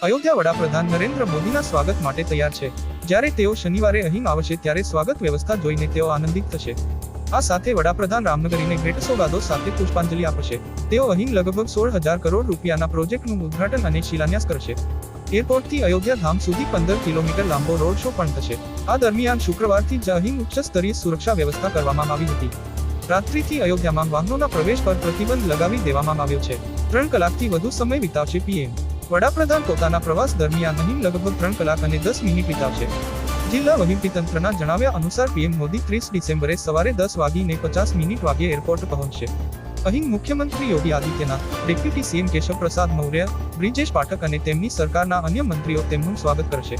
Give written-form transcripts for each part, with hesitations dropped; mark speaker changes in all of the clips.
Speaker 1: અયોધ્યા વડાપ્રધાન નરેન્દ્ર મોદીના સ્વાગત માટે તૈયાર છે। જ્યારે તેઓ શનિવારે અહીં આવશે ત્યારે સ્વાગત વ્યવસ્થા જોઈને તેઓ આનંદિત થશે। આ સાથે વડાપ્રધાન રામનગરીને ભેટસોગાદો સાથે પુષ્પાંજલિ આપશે। તેઓ અહીં લગભગ 16,000 કરોડ રૂપિયાના પ્રોજેક્ટનું ઉદ્ઘાટન અને શિલાન્યાસ કરશે। એરપોર્ટથી અયોધ્યા ધામ સુધી 15 કિલોમીટર લાંબો રોડ શો પણ થશે। આ દરમિયાન શુક્રવારથી જ અહીં ઉચ્ચ સ્તરીય સુરક્ષા વ્યવસ્થા કરવામાં આવી હતી। રાત્રિથી અયોધ્યામાં વાહનોના પ્રવેશ પર પ્રતિબંધ લગાવી દેવામાં આવ્યો છે। 3 કલાકથી વધુ સમય વિતાવશે પીએમ વડાપ્રધાન પોતાના પ્રવાસ દરમિયાન અહીં લગભગ 3 કલાક અને 10 મિનિટ વિતાવશે। જિલ્લા વહીવટીતંત્રના જણાવ્યા અનુસાર પીએમ મોદી 30 ડિસેમ્બરે સવારે 10:50 વાગ્યે એરપોર્ટ પહોંચશે। અહીં મુખ્યમંત્રી યોગી આદિત્યનાથ, ડેપ્યુટી સીએમ કેશવ પ્રસાદ મૌર્ય, બ્રિજેશ પાઠક અને તેમની સરકારના અન્ય મંત્રીઓ તેમનું સ્વાગત કરશે।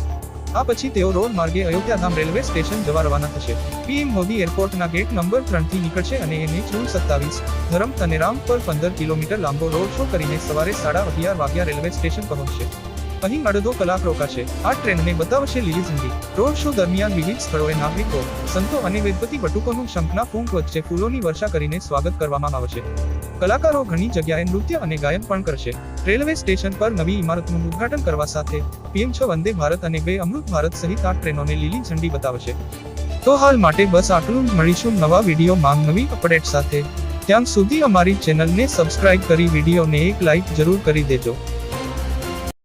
Speaker 1: આ પછી તેઓ રોડ માર્ગે અયોધ્યાધામ રેલવે સ્ટેશન જવા રવાના થશે। પીએમ મોદી એરપોર્ટના ગેટ નંબર 3 થી નીકળશે અને NH રૂટ 27 ધરમ અને રામ પર 15 કિલોમીટર લાંબો રોડ શો કરીને સવારે 11:30 વાગ્યા રેલવે સ્ટેશન પહોંચશે। અહીં અડધો કલાક રોકાશે। આ ટ્રેનને બતાવશે લીલી ઝંડી। રોડ શો દરમિયાન વિવિધ સ્થળોએ નાગરિકો, સંતો અને વેદપતિ બટુકોનું શંખના ફૂંક વચ્ચે ફૂલોની વર્ષા કરીને સ્વાગત કરવામાં આવશે। કલાકારો ઘણી જગ્યાએ નૃત્ય અને ગાયન પણ કરશે। રેલવે સ્ટેશન પર નવી ઇમારતનું ઉદ્ઘાટન કરવા સાથે પીએમ 6 વંદે ભારત અને 2 અમૃત ભારત સહિત 8 ટ્રેનોને લીલી ઝંડી બતાવશે। તો હાલ માટે બસ આટલું જ। મળીશું નવા વિડીયોમાં નવી અપડેટ સાથે। ત્યાં સુધી અમારી ચેનલને સબસ્ક્રાઇબ કરી વિડીયોને એક લાઇક જરૂર કરી દેજો।